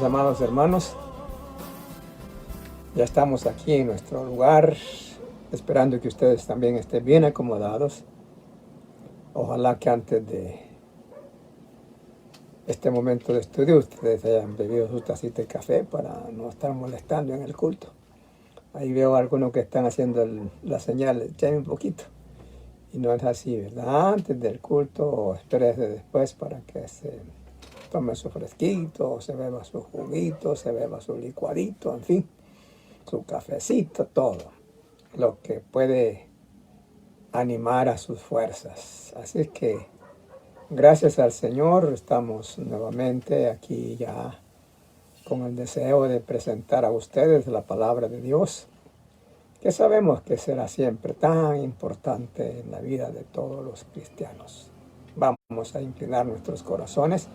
mis amados hermanos. Ya estamos aquí en nuestro lugar, esperando que ustedes también estén bien acomodados. Ojalá que antes de este momento de estudio ustedes hayan bebido su tacita de café para no estar molestando en el culto. Ahí veo a algunos que están haciendo la señal, ya un poquito. Y no es así, ¿verdad? Antes del culto o espérese después para que se tome su fresquito, se beba su juguito, se beba su licuadito, en fin, su cafecito, todo lo que puede animar a sus fuerzas. Así es que gracias al Señor estamos nuevamente aquí ya con el deseo de presentar a ustedes la palabra de Dios, que sabemos que será siempre tan importante en la vida de todos los cristianos. Vamos a inclinar nuestros corazones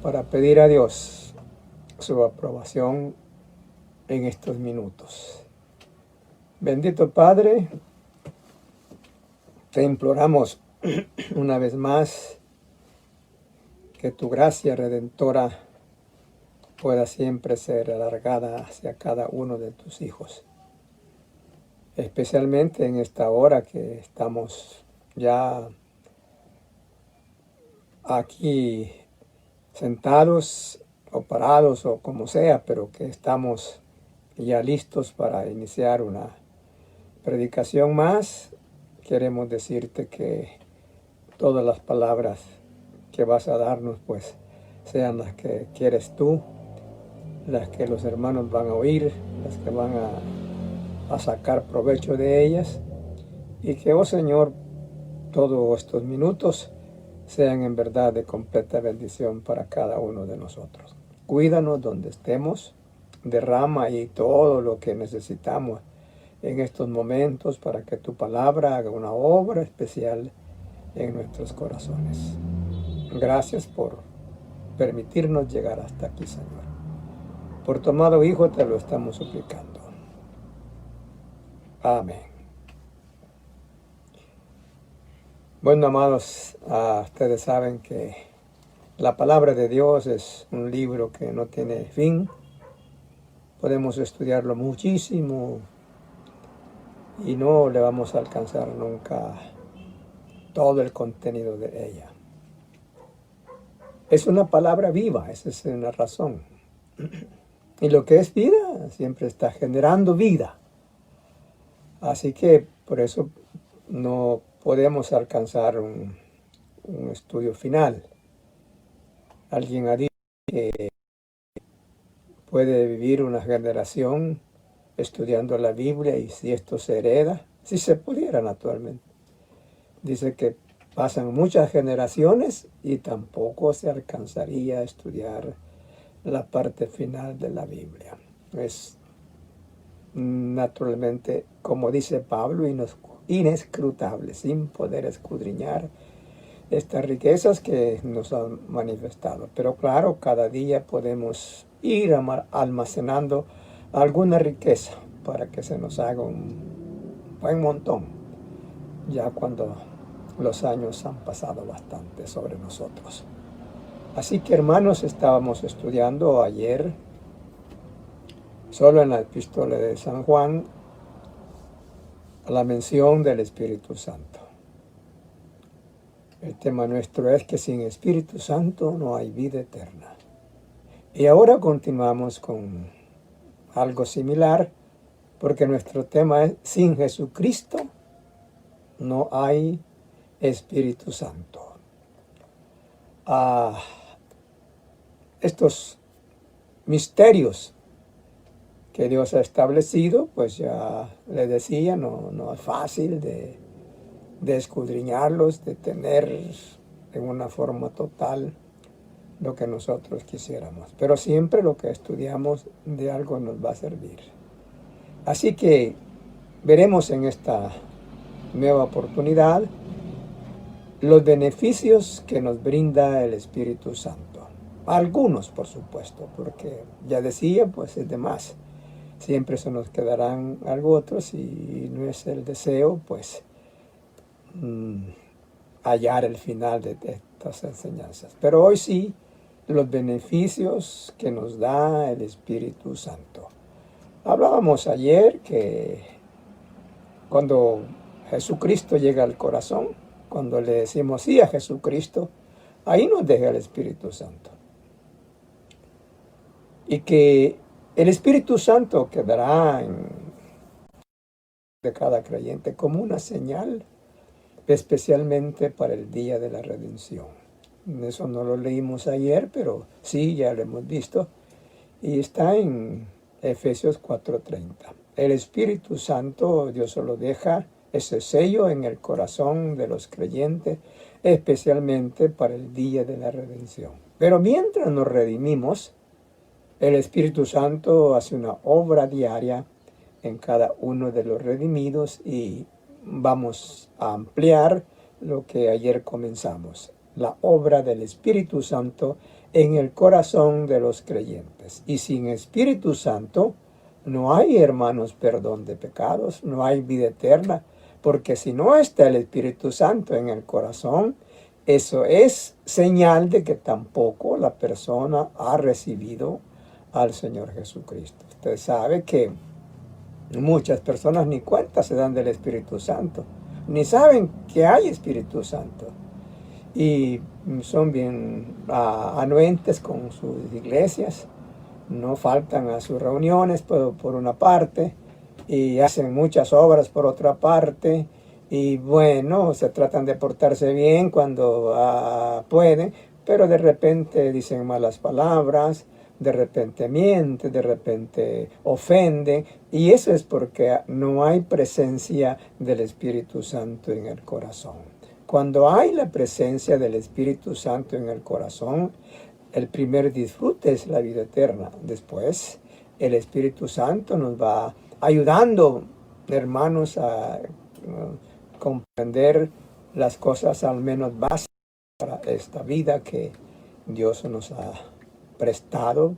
para pedir a Dios su aprobación en estos minutos. Bendito Padre, te imploramos una vez más que tu gracia redentora pueda siempre ser alargada hacia cada uno de tus hijos. Especialmente en esta hora que estamos ya aquí sentados o parados o como sea, pero que estamos ya listos para iniciar una predicación más. Queremos decirte que todas las palabras que vas a darnos pues sean las que quieres tú, las que los hermanos van a oír, las que van a sacar provecho de ellas, y que, oh Señor, todos estos minutos sean en verdad de completa bendición para cada uno de nosotros. Cuídanos donde estemos, derrama ahí todo lo que necesitamos en estos momentos para que tu palabra haga una obra especial en nuestros corazones. Gracias por permitirnos llegar hasta aquí, Señor. Por tu amado Hijo te lo estamos suplicando. Amén. Bueno, amados, ustedes saben que la palabra de Dios es un libro que no tiene fin. Podemos estudiarlo muchísimo y no le vamos a alcanzar nunca todo el contenido de ella. Es una palabra viva, esa es una razón. Y lo que es vida siempre está generando vida. Así que por eso no podemos alcanzar un estudio final. Alguien ha dicho que puede vivir una generación estudiando la Biblia y si esto se hereda, si se pudiera naturalmente. Dice que pasan muchas generaciones y tampoco se alcanzaría a estudiar la parte final de la Biblia. Es naturalmente, como dice Pablo, inescrutable, sin poder escudriñar estas riquezas que nos han manifestado. Pero claro, cada día podemos ir almacenando alguna riqueza para que se nos haga un buen montón, ya cuando los años han pasado bastante sobre nosotros. Así que, hermanos, estábamos estudiando ayer solo en la epístola de San Juan la mención del Espíritu Santo. El tema nuestro es que sin Espíritu Santo no hay vida eterna. Y ahora continuamos con algo similar, porque nuestro tema es sin Jesucristo no hay Espíritu Santo. Estos misterios que Dios ha establecido, pues ya le decía, no es fácil de escudriñarlos, de tener en una forma total lo que nosotros quisiéramos. Pero siempre lo que estudiamos de algo nos va a servir. Así que veremos en esta nueva oportunidad los beneficios que nos brinda el Espíritu Santo. Algunos, por supuesto, porque ya decía, pues es de más. Siempre se nos quedarán algo otros y no es el deseo, pues, hallar el final de estas enseñanzas. Pero hoy sí los beneficios que nos da el Espíritu Santo. Hablábamos ayer que cuando Jesucristo llega al corazón, cuando le decimos sí a Jesucristo, ahí nos deja el Espíritu Santo. Y que el Espíritu Santo quedará de cada creyente como una señal, especialmente para el día de la redención. Eso no lo leímos ayer, pero sí, ya lo hemos visto. Y está en Efesios 4:30. El Espíritu Santo, Dios solo deja ese sello en el corazón de los creyentes, especialmente para el día de la redención. Pero mientras nos redimimos, el Espíritu Santo hace una obra diaria en cada uno de los redimidos y vamos a ampliar lo que ayer comenzamos, la obra del Espíritu Santo en el corazón de los creyentes. Y sin Espíritu Santo no hay, hermanos, perdón de pecados, no hay vida eterna, porque si no está el Espíritu Santo en el corazón, eso es señal de que tampoco la persona ha recibido al Señor Jesucristo. Usted sabe que muchas personas ni cuenta se dan del Espíritu Santo, ni saben que hay Espíritu Santo. Y son bien anuentes con sus iglesias, no faltan a sus reuniones por una parte, y hacen muchas obras por otra parte, y bueno, se tratan de portarse bien cuando pueden, pero de repente dicen malas palabras, de repente mienten, de repente ofenden, y eso es porque no hay presencia del Espíritu Santo en el corazón. Cuando hay la presencia del Espíritu Santo en el corazón, el primer disfrute es la vida eterna. Después, el Espíritu Santo nos va ayudando, hermanos, a comprender las cosas al menos básicas para esta vida que Dios nos ha prestado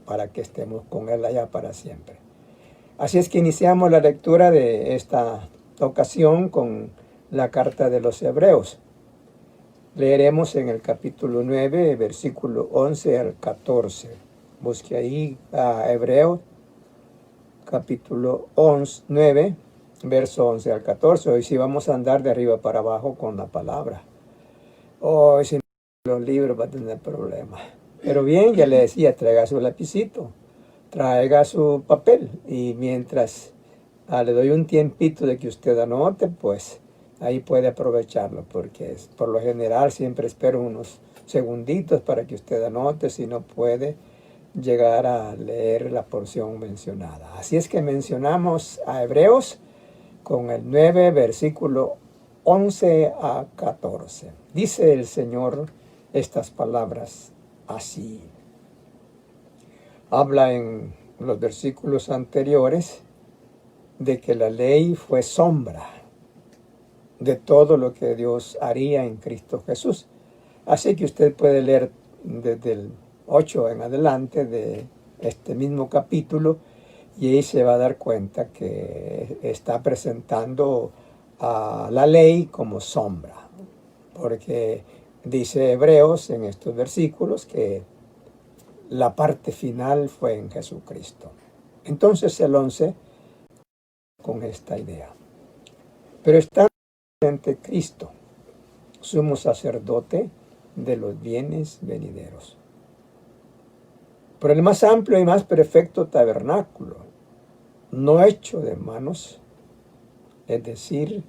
para que estemos con Él allá para siempre. Así es que iniciamos la lectura de esta ocasión con la carta de los Hebreos. Leeremos en el capítulo 9, versículo 11 al 14. Busque ahí a Hebreos, capítulo 9, verso 11 al 14. Hoy sí vamos a andar de arriba para abajo con la palabra. Hoy si no los libros va a tener problemas. Pero bien, ya le decía, traiga su lapicito, traiga su papel. Y mientras le doy un tiempito de que usted anote, pues ahí puede aprovecharlo, porque por lo general siempre espero unos segunditos para que usted anote, si no puede llegar a leer la porción mencionada. Así es que mencionamos a Hebreos con el 9, versículo 11 a 14. Dice el Señor estas palabras así. Habla en los versículos anteriores de que la ley fue sombra de todo lo que Dios haría en Cristo Jesús. Así que usted puede leer desde el 8 en adelante de este mismo capítulo y ahí se va a dar cuenta que está presentando a la ley como sombra, porque dice Hebreos en estos versículos que la parte final fue en Jesucristo. Entonces el 11 con esta idea. Pero está ante Cristo, sumo sacerdote de los bienes venideros, por el más amplio y más perfecto tabernáculo, no hecho de manos, es decir,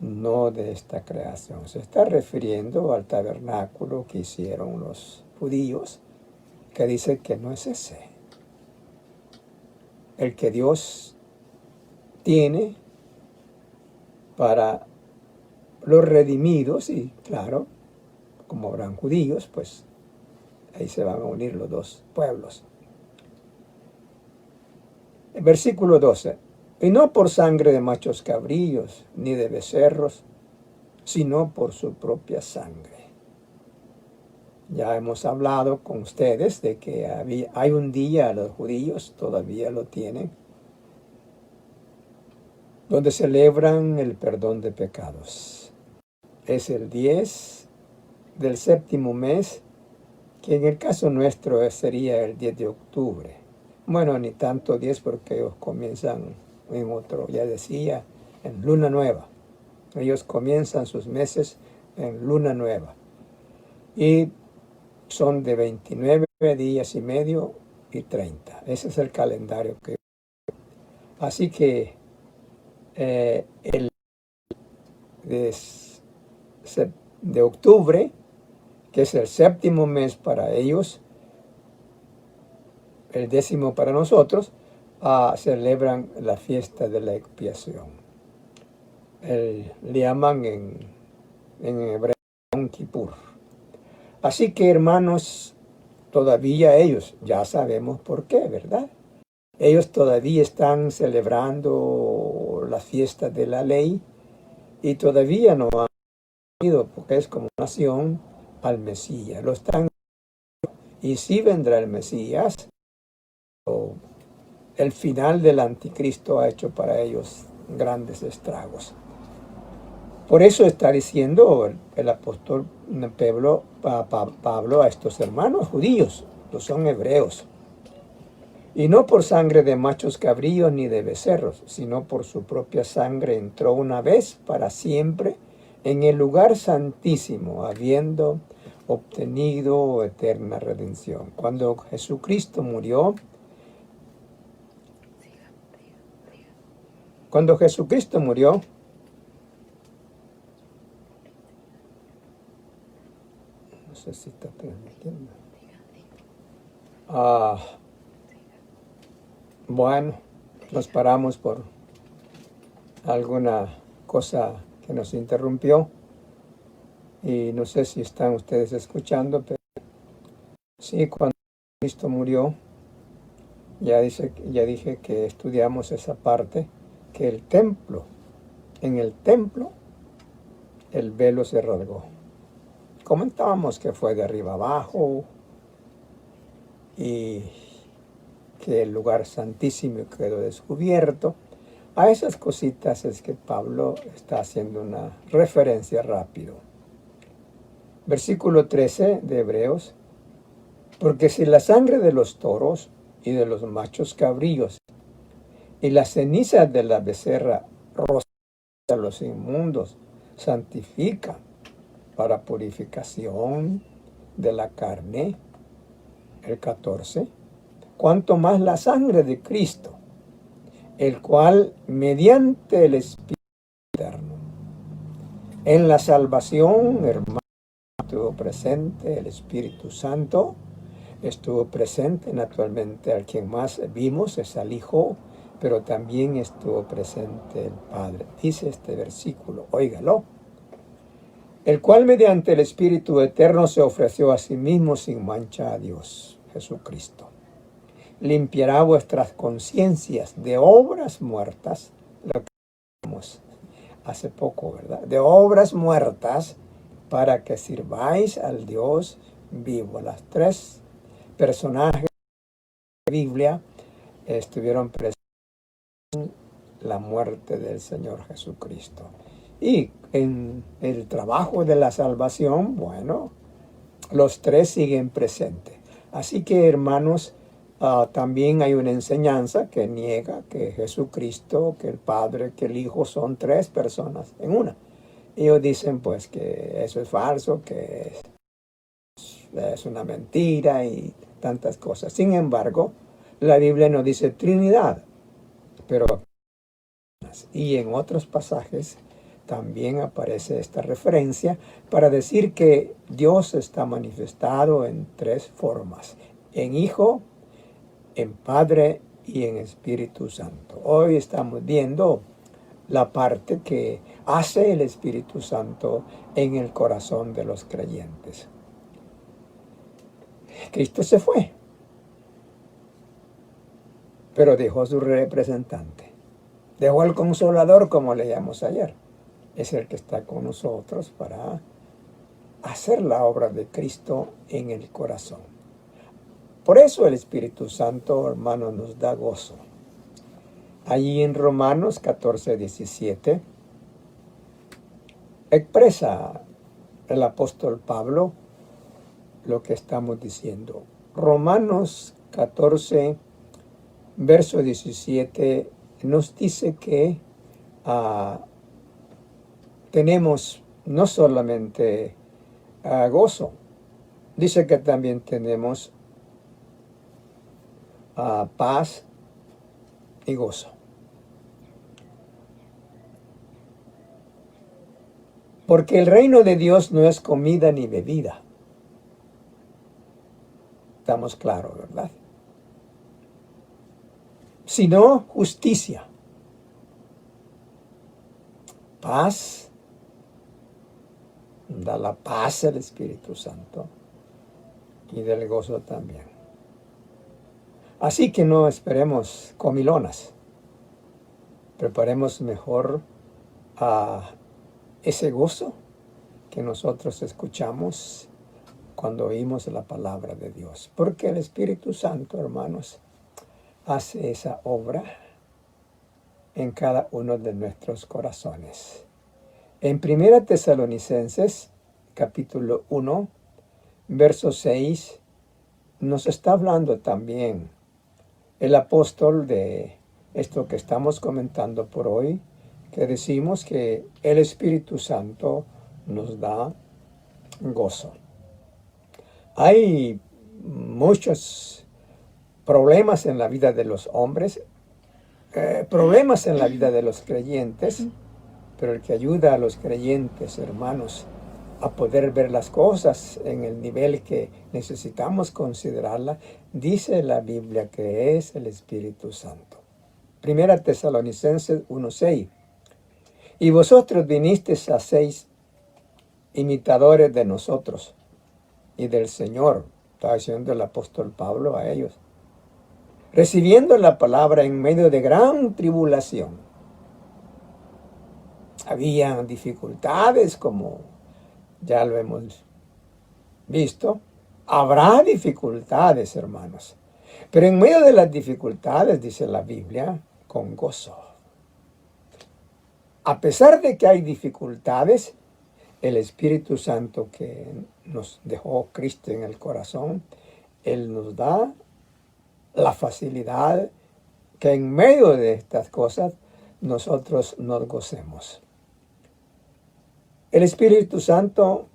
no de esta creación. Se está refiriendo al tabernáculo que hicieron los judíos, que dice que no es ese el que Dios tiene para los redimidos, y claro, como habrán judíos, pues ahí se van a unir los dos pueblos. El versículo 12. Y no por sangre de machos cabrillos, ni de becerros, sino por su propia sangre. Ya hemos hablado con ustedes de que hay un día, los judíos todavía lo tienen, donde celebran el perdón de pecados. Es el 10 del séptimo mes, que en el caso nuestro sería el 10 de octubre. Bueno, ni tanto 10 porque ellos comienzan en otro, ya decía, en luna nueva. Ellos comienzan sus meses en luna nueva. Y son de 29 días y medio y 30. Ese es el calendario que... Así que el de octubre, que es el séptimo mes para ellos, el 10º para nosotros, celebran la fiesta de la expiación. Le llaman en hebreo Yom Kippur. Así que, hermanos, todavía ellos, ya sabemos por qué, ¿verdad? Ellos todavía están celebrando la fiesta de la ley y todavía no han ido, porque es como nación, al Mesías. Lo están, y sí vendrá el Mesías. El final del anticristo ha hecho para ellos grandes estragos. Por eso está diciendo el apóstol Pablo a estos hermanos judíos, los son hebreos. Y no por sangre de machos cabríos ni de becerros, sino por su propia sangre entró una vez para siempre en el lugar santísimo, habiendo obtenido eterna redención. Cuando Jesucristo murió, no sé si está transmitiendo. Bueno, nos paramos por alguna cosa que nos interrumpió y no sé si están ustedes escuchando, pero sí, cuando Cristo murió, ya dije que estudiamos esa parte, que en el templo, el velo se rasgó. Comentábamos que fue de arriba abajo y que el lugar santísimo quedó descubierto. A esas cositas es que Pablo está haciendo una referencia rápido. Versículo 13 de Hebreos. Porque si la sangre de los toros y de los machos cabríos y las cenizas de la becerra rocía a los inmundos santifica para purificación de la carne, el 14, cuanto más la sangre de Cristo, el cual mediante el Espíritu eterno, en la salvación, hermano, estuvo presente el Espíritu Santo, estuvo presente naturalmente al quien más vimos, es al Hijo, pero también estuvo presente el Padre. Dice este versículo, óigalo, el cual mediante el Espíritu eterno se ofreció a sí mismo sin mancha a Dios, Jesucristo. Limpiará vuestras conciencias de obras muertas, lo que vimos hace poco, ¿verdad? De obras muertas para que sirváis al Dios vivo. Las tres personajes de la Biblia estuvieron presentes en la muerte del Señor Jesucristo. Y en el trabajo de la salvación, bueno, los tres siguen presentes. Así que, hermanos, también hay una enseñanza que niega que Jesucristo, que el Padre, que el Hijo son tres personas en una. Ellos dicen pues que eso es falso, que es una mentira y tantas cosas. Sin embargo, la Biblia no dice Trinidad, pero y en otros pasajes también aparece esta referencia para decir que Dios está manifestado en tres formas: en Hijo, en Padre y en Espíritu Santo. Hoy estamos viendo la parte que hace el Espíritu Santo en el corazón de los creyentes. Cristo se fue, pero dejó su representante. Dejó al Consolador, como leíamos ayer. Es el que está con nosotros para hacer la obra de Cristo en el corazón. Por eso el Espíritu Santo, hermanos, nos da gozo. Allí en Romanos 14:17 expresa el apóstol Pablo lo que estamos diciendo. Romanos 14, verso 17, nos dice que tenemos no solamente gozo, dice que también tenemos paz y gozo. Porque el reino de Dios no es comida ni bebida. Estamos claros, ¿verdad? Sino justicia, paz, da la paz el Espíritu Santo y del gozo también. Así que no esperemos comilonas, preparemos mejor ese gozo que nosotros escuchamos cuando oímos la palabra de Dios. Porque el Espíritu Santo, hermanos, hace esa obra en cada uno de nuestros corazones. En 1 Tesalonicenses, capítulo 1, verso 6, nos está hablando también el apóstol de esto que estamos comentando por hoy, que decimos que el Espíritu Santo nos da gozo. Hay muchos problemas en la vida de los hombres, problemas en la vida de los creyentes, pero el que ayuda a los creyentes, hermanos, a poder ver las cosas en el nivel que necesitamos considerarla, dice la Biblia que es el Espíritu Santo. 1 Tesalonicenses 1:6. Y vosotros vinisteis a ser imitadores de nosotros y del Señor, está diciendo el apóstol Pablo a ellos, recibiendo la palabra en medio de gran tribulación. Había dificultades, como ya lo hemos visto. Habrá dificultades, hermanos. Pero en medio de las dificultades, dice la Biblia, con gozo. A pesar de que hay dificultades, el Espíritu Santo que nos dejó Cristo en el corazón, Él nos da la facilidad que en medio de estas cosas nosotros nos gocemos. El Espíritu Santo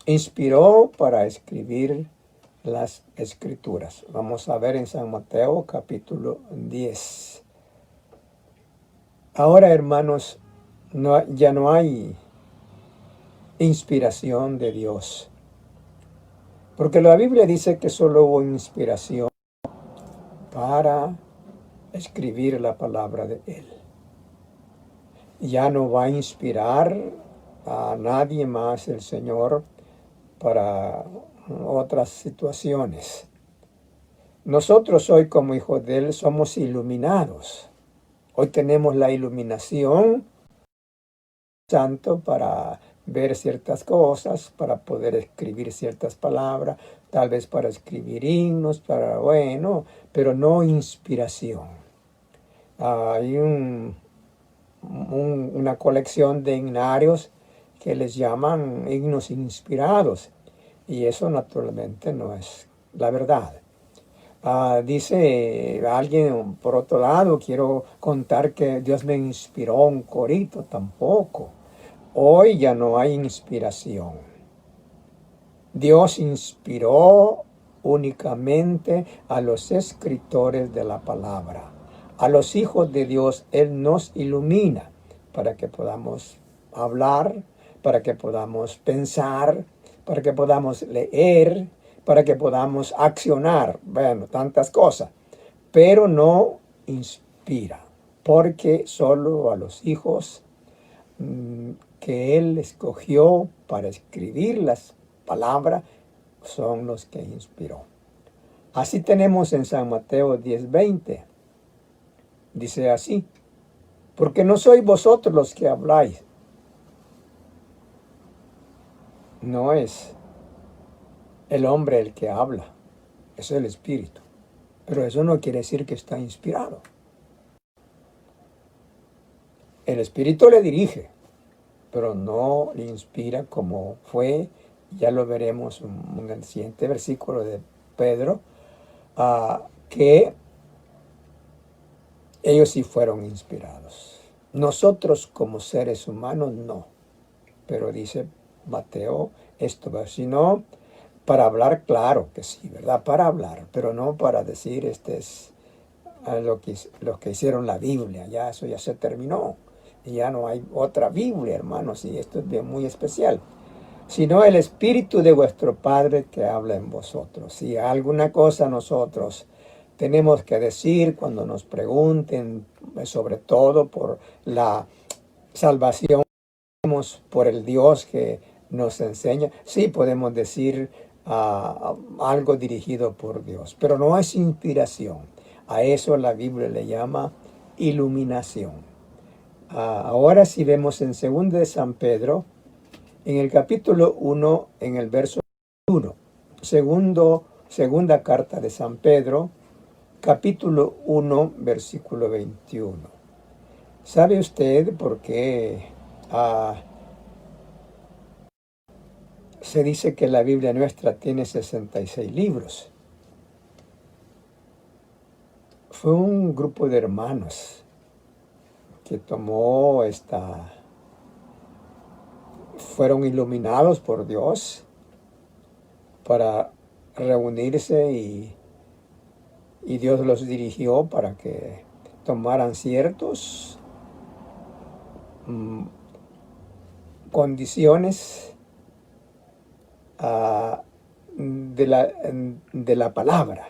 inspiró para escribir las Escrituras. Vamos a ver en San Mateo capítulo 10. Ahora, hermanos, ya no hay inspiración de Dios, porque la Biblia dice que solo hubo inspiración para escribir la palabra de Él. Ya no va a inspirar a nadie más el Señor para otras situaciones. Nosotros hoy, como hijos de Él, somos iluminados. Hoy tenemos la iluminación santo para ver ciertas cosas, para poder escribir ciertas palabras, tal vez para escribir himnos, pero no inspiración. Hay una colección de himnarios que les llaman himnos inspirados, y eso naturalmente no es la verdad. Dice alguien, por otro lado, quiero contar que Dios me inspiró un corito, tampoco. Hoy ya no hay inspiración. Dios inspiró únicamente a los escritores de la palabra. A los hijos de Dios, Él nos ilumina para que podamos hablar, para que podamos pensar, para que podamos leer, para que podamos accionar, tantas cosas, pero no inspira, porque solo a los hijos que Él escogió para escribir las palabras son los que inspiró. Así tenemos en San Mateo 10:20, dice así, porque no sois vosotros los que habláis, no es el hombre el que habla, es el Espíritu. Pero eso no quiere decir que está inspirado. El Espíritu le dirige, pero no le inspira como fue ya lo veremos en el siguiente versículo de Pedro, que ellos sí fueron inspirados. Nosotros como seres humanos no. Pero dice Mateo esto, sino para hablar, claro que sí, ¿verdad? Para hablar, pero no para decir este es lo que hicieron la Biblia, ya eso ya se terminó. Y ya no hay otra Biblia, hermanos, y esto es bien muy especial. Sino el Espíritu de vuestro Padre que habla en vosotros. Si alguna cosa nosotros tenemos que decir cuando nos pregunten, sobre todo por la salvación, por el Dios que nos enseña, sí podemos decir algo dirigido por Dios, pero no es inspiración. A eso la Biblia le llama iluminación. Ahora si vemos en 2 de San Pedro, en el capítulo 1, en el verso 1, segunda carta de San Pedro, capítulo 1, versículo 21. ¿Sabe usted por qué se dice que la Biblia nuestra tiene 66 libros? Fue un grupo de hermanos que fueron iluminados por Dios para reunirse y Dios los dirigió para que tomaran ciertos condiciones de la palabra.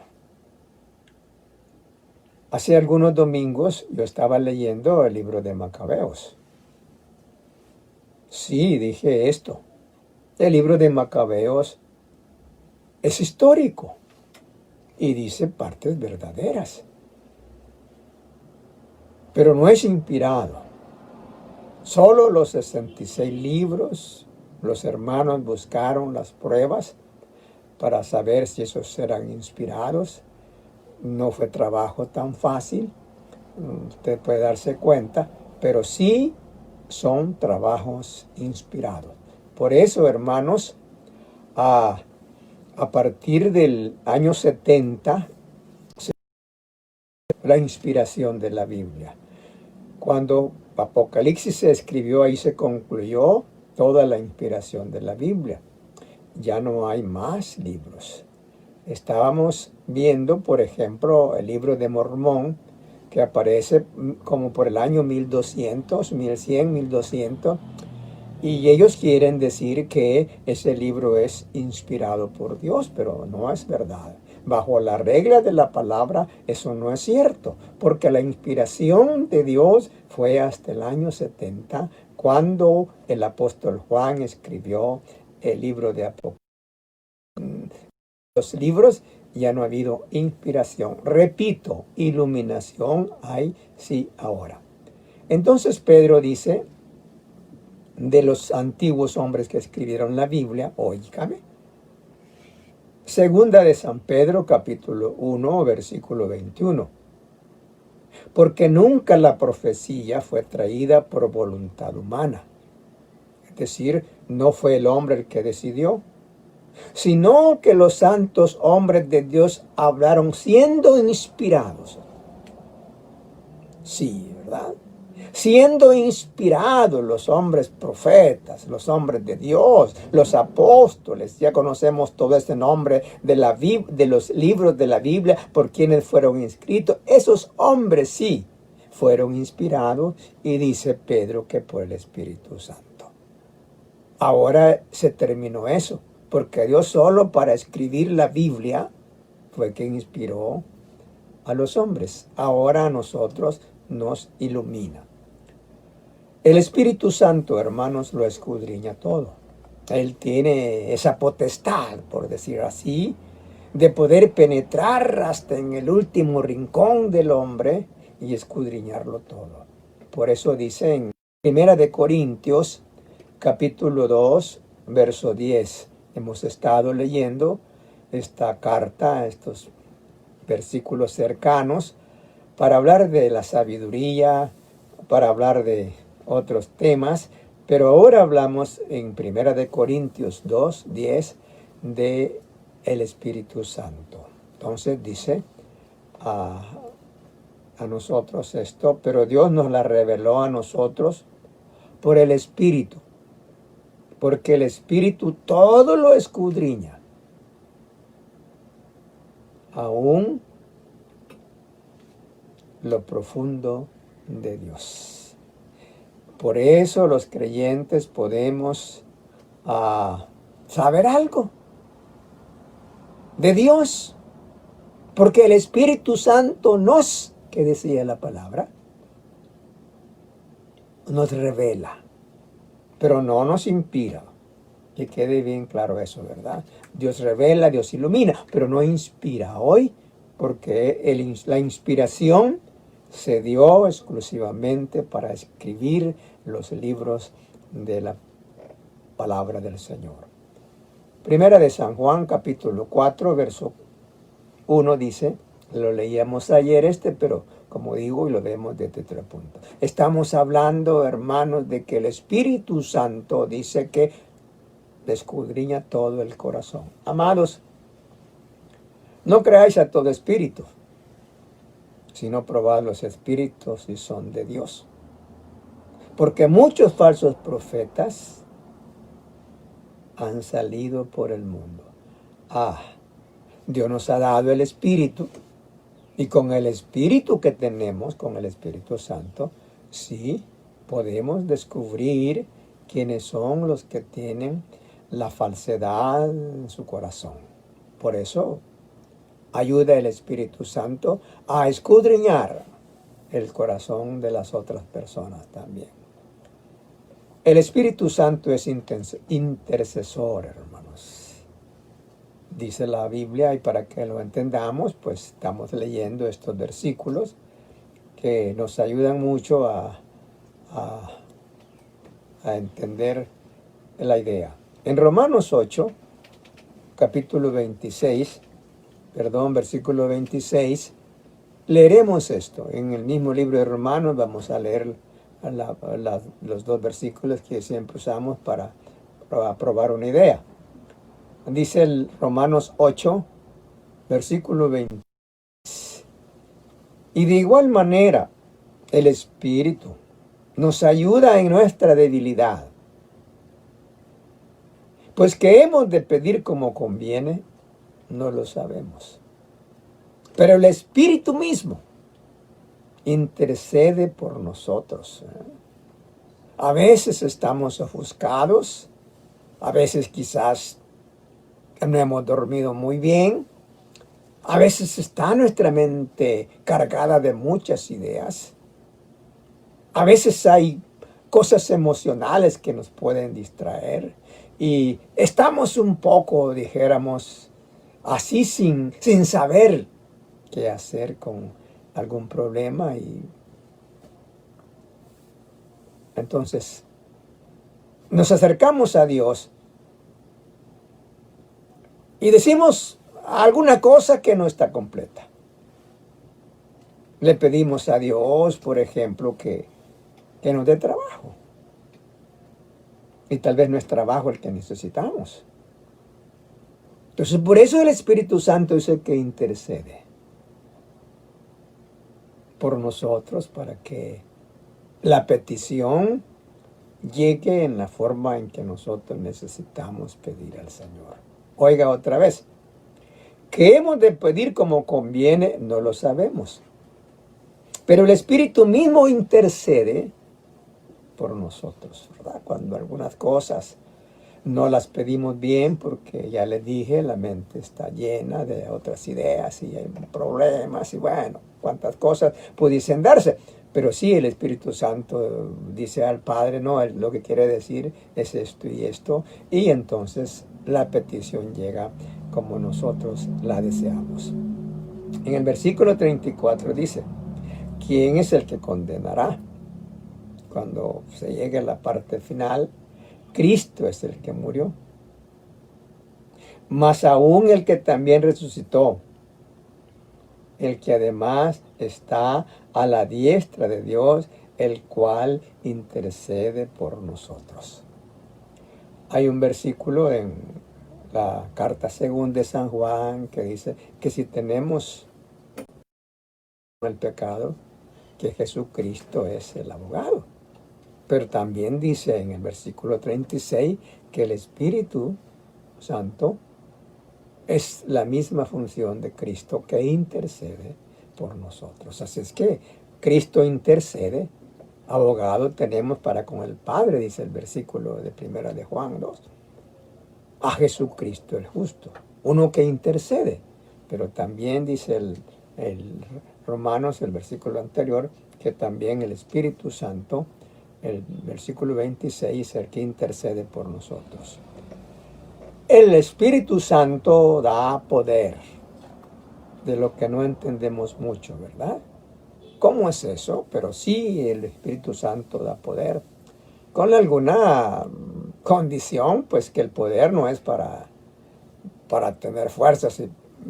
Hace algunos domingos yo estaba leyendo el libro de Macabeos. Sí, dije esto. El libro de Macabeos es histórico y dice partes verdaderas, pero no es inspirado. Solo los 66 libros, los hermanos buscaron las pruebas para saber si esos eran inspirados. No fue trabajo tan fácil, usted puede darse cuenta, pero sí son trabajos inspirados. Por eso, hermanos, a partir del año 70, la inspiración de la Biblia. Cuando Apocalipsis se escribió, ahí se concluyó toda la inspiración de la Biblia. Ya no hay más libros. Estábamos viendo, por ejemplo, el libro de Mormón, que aparece como por el año 1200, 1100, 1200, y ellos quieren decir que ese libro es inspirado por Dios, pero no es verdad. Bajo la regla de la palabra, eso no es cierto, porque la inspiración de Dios fue hasta el año 70, cuando el apóstol Juan escribió el libro de Apocalipsis. Los libros ya no ha habido inspiración. Repito, iluminación hay sí ahora. Entonces Pedro dice de los antiguos hombres que escribieron la Biblia, óigame. Segunda de San Pedro, capítulo 1, versículo 21. Porque nunca la profecía fue traída por voluntad humana. Es decir, no fue el hombre el que decidió, sino que los santos hombres de Dios hablaron siendo inspirados. Sí, ¿verdad? Siendo inspirados los hombres profetas, los hombres de Dios, los apóstoles. Ya conocemos todo ese nombre de los libros de la Biblia por quienes fueron inscritos. Esos hombres sí fueron inspirados, y dice Pedro que por el Espíritu Santo. Ahora se terminó eso, porque Dios solo para escribir la Biblia fue quien inspiró a los hombres. Ahora a nosotros nos ilumina. El Espíritu Santo, hermanos, lo escudriña todo. Él tiene esa potestad, por decir así, de poder penetrar hasta en el último rincón del hombre y escudriñarlo todo. Por eso dice en 1 de Corintios, capítulo 2, verso 10. Hemos estado leyendo esta carta, estos versículos cercanos, para hablar de la sabiduría, para hablar de otros temas, Pero ahora hablamos en 1 Corintios 2:10 de el Espíritu Santo. Entonces dice a nosotros esto, pero Dios nos la reveló a nosotros por el Espíritu, porque el Espíritu todo lo escudriña, aún lo profundo de Dios. Por eso los creyentes podemos saber algo de Dios, porque el Espíritu Santo que decía la palabra, nos revela, pero no nos inspira. Que quede bien claro eso, ¿verdad? Dios revela, Dios ilumina, pero no inspira hoy, porque la inspiración se dio exclusivamente para escribir los libros de la palabra del Señor. Primera de San Juan, capítulo 4, verso 1 dice, lo leíamos ayer pero como digo, y lo vemos desde otro punto. Estamos hablando, hermanos, de que el Espíritu Santo dice que escudriña todo el corazón. Amados, no creáis a todo espíritu, sino probad los espíritus si son de Dios. Porque muchos falsos profetas han salido por el mundo. Dios nos ha dado el Espíritu, y con el Espíritu que tenemos, con el Espíritu Santo, sí podemos descubrir quiénes son los que tienen la falsedad en su corazón. Por eso ayuda el Espíritu Santo a escudriñar el corazón de las otras personas también. El Espíritu Santo es intercesor, hermanos. Dice la Biblia, y para que lo entendamos, pues estamos leyendo estos versículos que nos ayudan mucho a entender la idea. En Romanos 8, versículo 26, leeremos esto. En el mismo libro de Romanos vamos a leer los dos versículos que siempre usamos para probar una idea. Dice el Romanos 8, versículo 20. Y de igual manera, el Espíritu nos ayuda en nuestra debilidad. Pues que hemos de pedir como conviene, no lo sabemos. Pero el Espíritu mismo intercede por nosotros. A veces estamos ofuscados, a veces quizás no hemos dormido muy bien, a veces está nuestra mente cargada de muchas ideas, a veces hay cosas emocionales que nos pueden distraer y estamos un poco, dijéramos, así sin saber qué hacer con algún problema. Y entonces nos acercamos a Dios y decimos alguna cosa que no está completa. Le pedimos a Dios, por ejemplo, que nos dé trabajo. Y tal vez no es trabajo el que necesitamos. Entonces, por eso el Espíritu Santo es el que intercede por nosotros para que la petición llegue en la forma en que nosotros necesitamos pedir al Señor. Oiga otra vez, ¿qué hemos de pedir como conviene? No lo sabemos. Pero el Espíritu mismo intercede por nosotros, ¿verdad? Cuando algunas cosas no las pedimos bien, porque ya les dije, la mente está llena de otras ideas y hay problemas y bueno, cuántas cosas pudiesen darse. Pero sí, el Espíritu Santo dice al Padre, no, él lo que quiere decir es esto y esto, y entonces la petición llega como nosotros la deseamos. En el versículo 34 dice, ¿quién es el que condenará? Cuando se llegue a la parte final, Cristo es el que murió. Mas aún el que también resucitó, el que además está a la diestra de Dios, el cual intercede por nosotros. Hay un versículo en la carta segunda de San Juan que dice que si tenemos el pecado, que Jesucristo es el abogado. Pero también dice en el versículo 36 que el Espíritu Santo es la misma función de Cristo que intercede por nosotros. Así es que Cristo intercede, abogado tenemos para con el Padre, dice el versículo de primera de Juan 2. A Jesucristo el justo, uno que intercede. Pero también dice el Romanos, el versículo anterior, que también el Espíritu Santo, el versículo 26, el que intercede por nosotros. El Espíritu Santo da poder, de lo que no entendemos mucho, ¿verdad? ¿Cómo es eso? Pero sí, el Espíritu Santo da poder. Con alguna condición, pues que el poder no es para tener fuerzas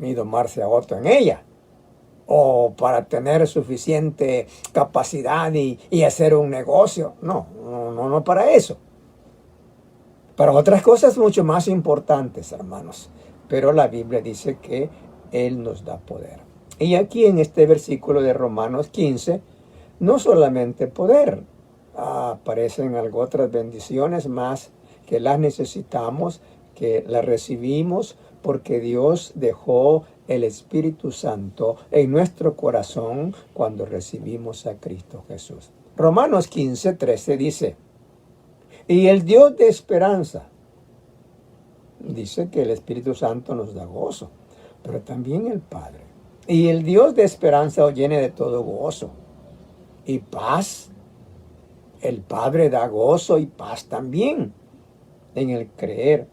y domarse a otro en ella, o para tener suficiente capacidad y hacer un negocio. No para eso. Para otras cosas mucho más importantes, hermanos. Pero la Biblia dice que Él nos da poder. Y aquí en este versículo de Romanos 15, no solamente poder, aparecen algo otras bendiciones más que las necesitamos, que las recibimos porque Dios dejó el Espíritu Santo en nuestro corazón cuando recibimos a Cristo Jesús. Romanos 15, 13 dice: y el Dios de esperanza, dice que el Espíritu Santo nos da gozo, pero también el Padre. Y el Dios de esperanza os llene de todo gozo y paz. El Padre da gozo y paz también en el creer,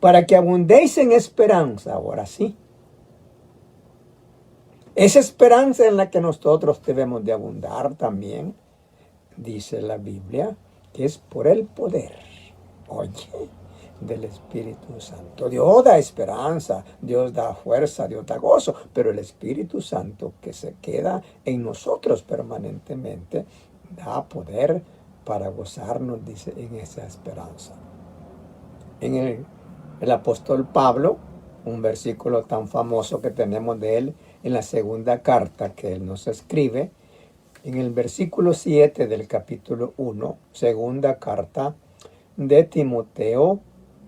para que abundéis en esperanza. Ahora sí, esa esperanza en la que nosotros debemos de abundar también, dice la Biblia, que es por el poder, oye, del Espíritu Santo. Dios da esperanza, Dios da fuerza, Dios da gozo, pero el Espíritu Santo que se queda en nosotros permanentemente da poder para gozarnos, dice, en esa esperanza. En el apóstol Pablo, un versículo tan famoso que tenemos de él en la segunda carta que él nos escribe, en el versículo 7 del capítulo 1, segunda carta de Timoteo,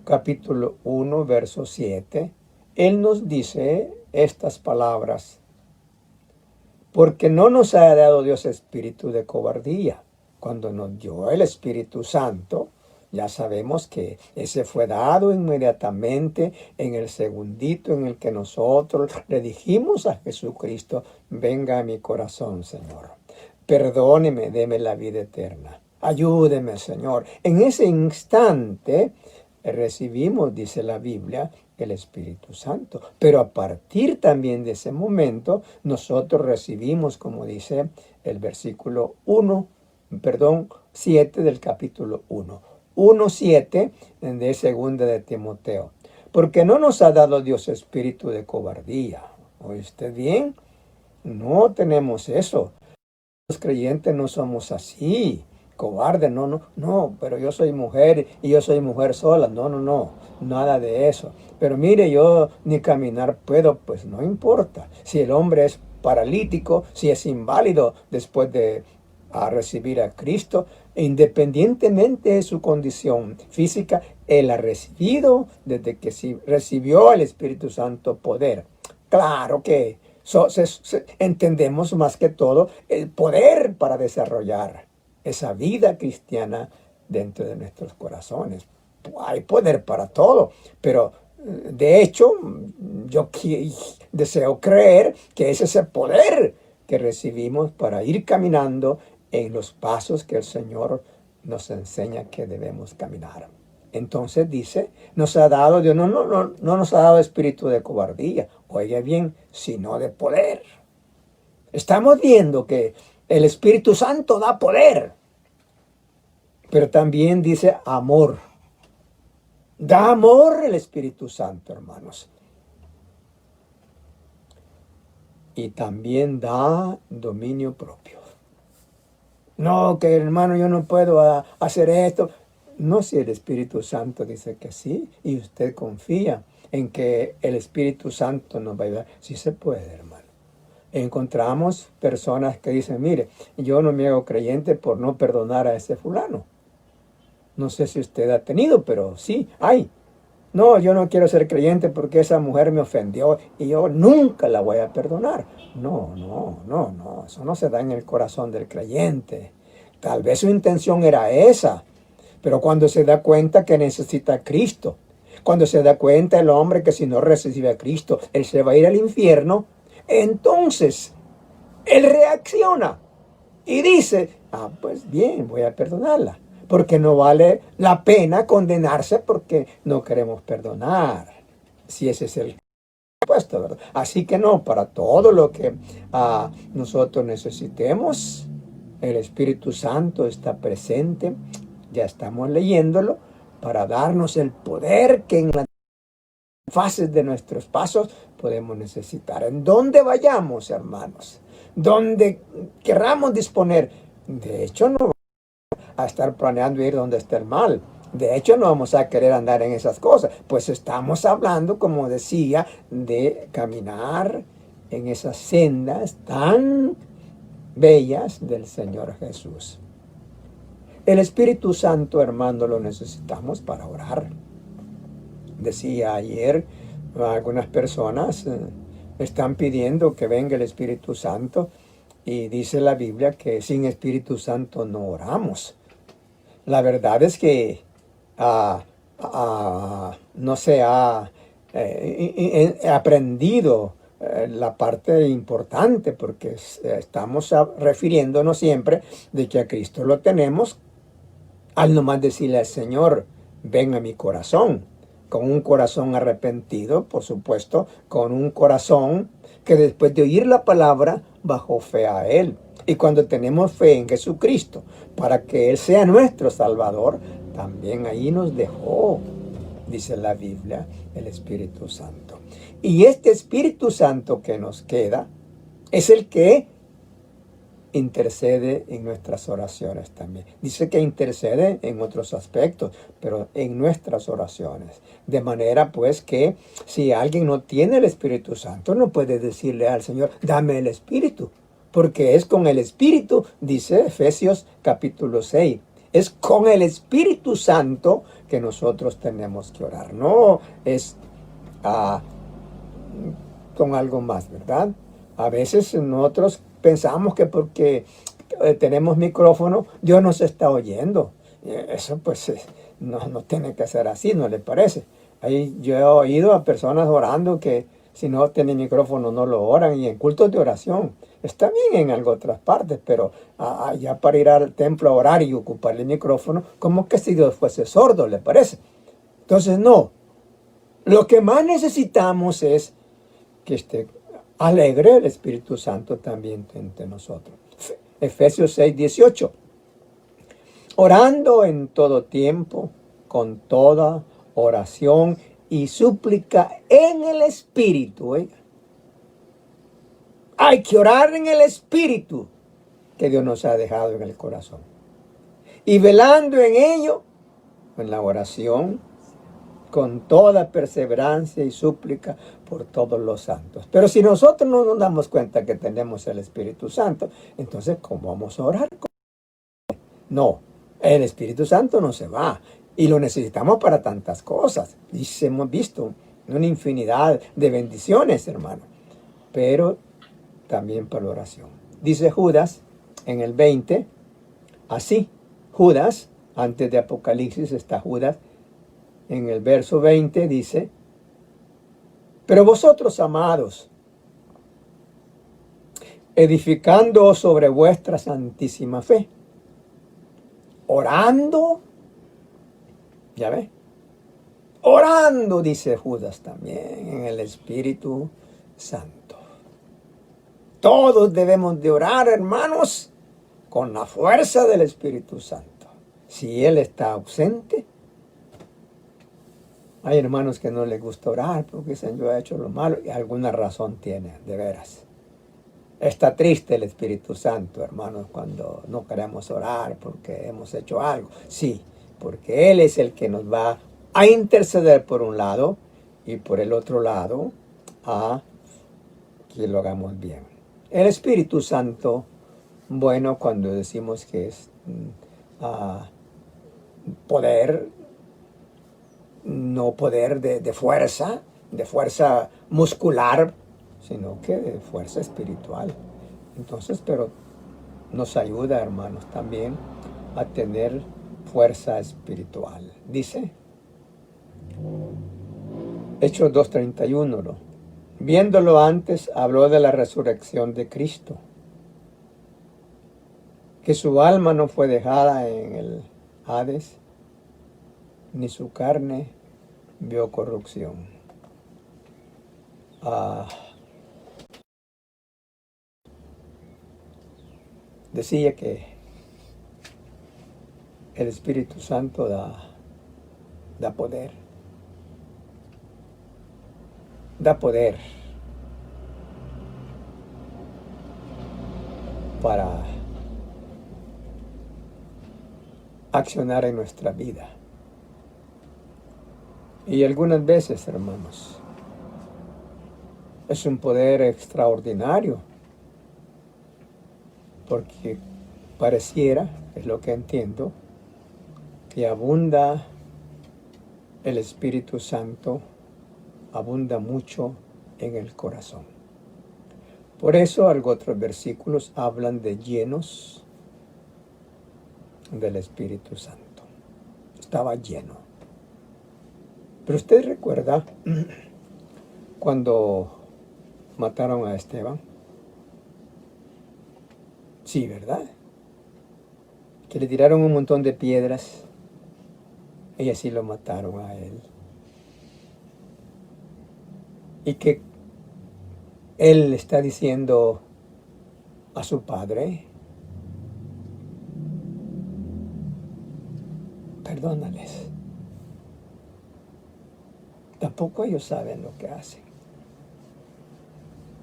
capítulo 1, verso 7, él nos dice estas palabras: porque no nos ha dado Dios espíritu de cobardía. Cuando nos dio el Espíritu Santo, ya sabemos que ese fue dado inmediatamente en el segundito en el que nosotros le dijimos a Jesucristo: venga a mi corazón, Señor. Perdóneme, deme la vida eterna. Ayúdeme, Señor. En ese instante recibimos, dice la Biblia, el Espíritu Santo. Pero a partir también de ese momento, nosotros recibimos, como dice el versículo 7 del capítulo 1. 1:7 de segunda de Timoteo. Porque no nos ha dado Dios espíritu de cobardía. ¿Oye usted bien? No tenemos eso. Los creyentes no somos así, cobardes, no, pero yo soy mujer y yo soy mujer sola, no, nada de eso. Pero mire, yo ni caminar puedo, pues no importa. Si el hombre es paralítico, si es inválido después de recibir a Cristo, independientemente de su condición física, él ha recibido, desde que recibió al Espíritu Santo, poder. Claro que entendemos más que todo el poder para desarrollar esa vida cristiana dentro de nuestros corazones. Hay poder para todo, pero de hecho yo deseo creer que es ese poder que recibimos para ir caminando en los pasos que el Señor nos enseña que debemos caminar. Entonces dice, nos ha dado, Dios no nos ha dado espíritu de cobardía, oiga bien, sino de poder. Estamos viendo que el Espíritu Santo da poder, pero también dice amor. Da amor el Espíritu Santo, hermanos. Y también da dominio propio. No, que hermano, yo no puedo hacer esto. No, si el Espíritu Santo dice que sí, y usted confía en que el Espíritu Santo nos va a ayudar. Sí se puede, hermano. Encontramos personas que dicen, mire, yo no me hago creyente por no perdonar a ese fulano. No sé si usted ha tenido, pero sí, hay. No, yo no quiero ser creyente porque esa mujer me ofendió y yo nunca la voy a perdonar. No, no, no, no, eso no se da en el corazón del creyente. Tal vez su intención era esa, pero cuando se da cuenta que necesita a Cristo, cuando se da cuenta el hombre que si no recibe a Cristo, él se va a ir al infierno, entonces él reacciona y dice, pues bien, voy a perdonarla. Porque no vale la pena condenarse porque no queremos perdonar. Si ese es el puesto, ¿verdad? Así que no, para todo lo que nosotros necesitemos, el Espíritu Santo está presente. Ya estamos leyéndolo para darnos el poder que en las fases de nuestros pasos podemos necesitar. En donde vayamos, hermanos, donde querramos disponer. De hecho, no a estar planeando ir donde esté el mal. De hecho, no vamos a querer andar en esas cosas, pues estamos hablando, como decía, de caminar en esas sendas tan bellas del Señor Jesús. El Espíritu Santo, hermano, lo necesitamos para orar. Decía ayer, algunas personas están pidiendo que venga el Espíritu Santo y dice la Biblia que sin Espíritu Santo no oramos. La verdad es que no se ha aprendido la parte importante porque estamos refiriéndonos siempre de que a Cristo lo tenemos al nomás decirle al Señor, ven a mi corazón, con un corazón arrepentido, por supuesto, con un corazón que después de oír la palabra bajó fe a Él. Y cuando tenemos fe en Jesucristo, para que Él sea nuestro Salvador, también ahí nos dejó, dice la Biblia, el Espíritu Santo. Y este Espíritu Santo que nos queda es el que intercede en nuestras oraciones también. Dice que intercede en otros aspectos, pero en nuestras oraciones. De manera pues que si alguien no tiene el Espíritu Santo, no puede decirle al Señor, dame el Espíritu. Porque es con el Espíritu, dice Efesios capítulo 6. Es con el Espíritu Santo que nosotros tenemos que orar. No es con algo más, ¿verdad? A veces nosotros pensamos que porque tenemos micrófono, Dios nos está oyendo. Eso pues no tiene que ser así, ¿no le parece? Ahí yo he oído a personas orando que si no tienen micrófono no lo oran, y en cultos de oración. Está bien en otras partes, pero ya para ir al templo a orar y ocupar el micrófono, como que si Dios fuese sordo, ¿le parece? Entonces no. Lo que más necesitamos es que esté alegre el Espíritu Santo también entre nosotros. Efesios 6:18. Orando en todo tiempo, con toda oración y súplica en el Espíritu. Hay que orar en el Espíritu que Dios nos ha dejado en el corazón. Y velando en ello, en la oración, con toda perseverancia y súplica por todos los santos. Pero si nosotros no nos damos cuenta que tenemos el Espíritu Santo, entonces ¿cómo vamos a orar? No, el Espíritu Santo no se va y lo necesitamos para tantas cosas. Y hemos visto una infinidad de bendiciones, hermano, pero también para la oración. Dice Judas en el 20, así, Judas, antes de Apocalipsis está Judas, en el verso 20 dice, pero vosotros, amados, edificando sobre vuestra santísima fe, orando, ya ve, orando, dice Judas también, en el Espíritu Santo. Todos debemos de orar, hermanos, con la fuerza del Espíritu Santo. Si Él está ausente, hay hermanos que no les gusta orar porque dicen yo he hecho lo malo y alguna razón tiene, de veras. Está triste el Espíritu Santo, hermanos, cuando no queremos orar porque hemos hecho algo. Sí, porque Él es el que nos va a interceder por un lado y por el otro lado a que lo hagamos bien. El Espíritu Santo, bueno, cuando decimos que es poder, no poder de fuerza muscular, sino que de fuerza espiritual. Entonces, pero nos ayuda, hermanos, también a tener fuerza espiritual. Dice Hechos 2:31, ¿no? Viéndolo antes, habló de la resurrección de Cristo, que su alma no fue dejada en el Hades, ni su carne vio corrupción. Decía que el Espíritu Santo da poder. Da poder para accionar en nuestra vida. Y algunas veces, hermanos, es un poder extraordinario, porque pareciera, es lo que entiendo, que abunda el Espíritu Santo, abunda mucho en el corazón. Por eso otros versículos hablan de llenos del Espíritu Santo. Estaba lleno. Pero usted recuerda cuando mataron a Esteban. Sí, ¿verdad? Que le tiraron un montón de piedras y así lo mataron a él. Y que él está diciendo a su padre, perdónales. Tampoco ellos saben lo que hacen.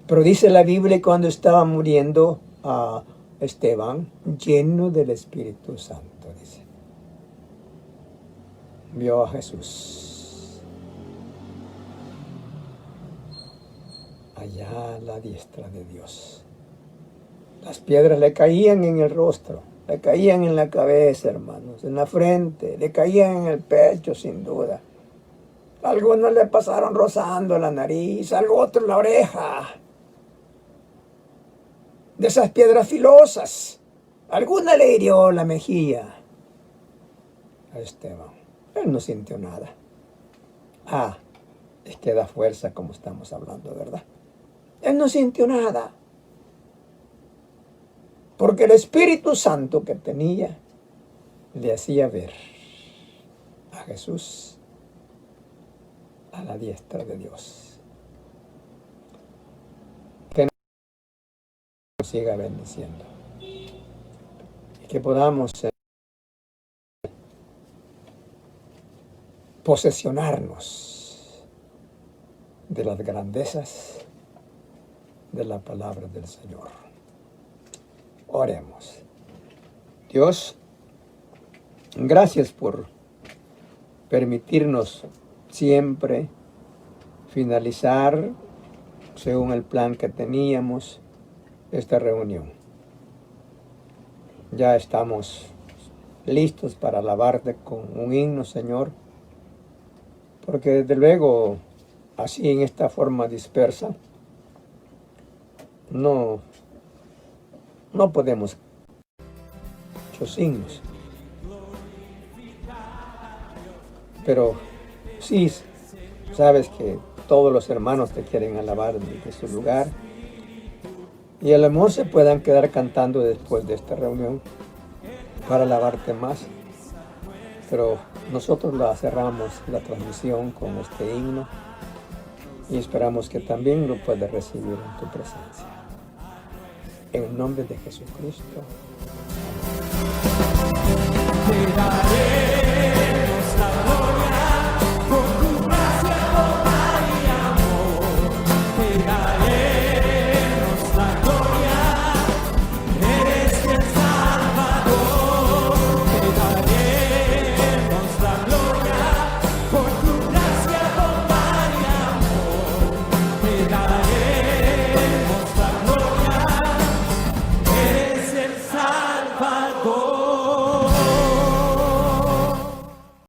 Pero dice la Biblia, cuando estaba muriendo a Esteban, lleno del Espíritu Santo, dice, vio a Jesús allá a la diestra de Dios. Las piedras le caían en el rostro, le caían en la cabeza, hermanos, en la frente, le caían en el pecho, sin duda. Algunos le pasaron rozando la nariz, algo otro la oreja. De esas piedras filosas, alguna le hirió la mejilla a Esteban. Él no sintió nada. Es que da fuerza como estamos hablando, ¿verdad? Él no sintió nada. Porque el Espíritu Santo que tenía le hacía ver a Jesús a la diestra de Dios. Que nos siga bendiciendo. Y que podamos posesionarnos de las grandezas de la palabra del Señor. Oremos. Dios, gracias por permitirnos siempre finalizar, según el plan que teníamos, esta reunión. Ya estamos listos para alabarte con un himno, Señor, porque desde luego, así en esta forma dispersa, no podemos muchos himnos. Pero sí, sabes que todos los hermanos te quieren alabar desde su lugar. Y a lo mejor se puedan quedar cantando después de esta reunión para alabarte más. Pero nosotros cerramos la transmisión con este himno y esperamos que también lo puedas recibir en tu presencia. En el nombre de Jesucristo. Te daremos la gloria. cada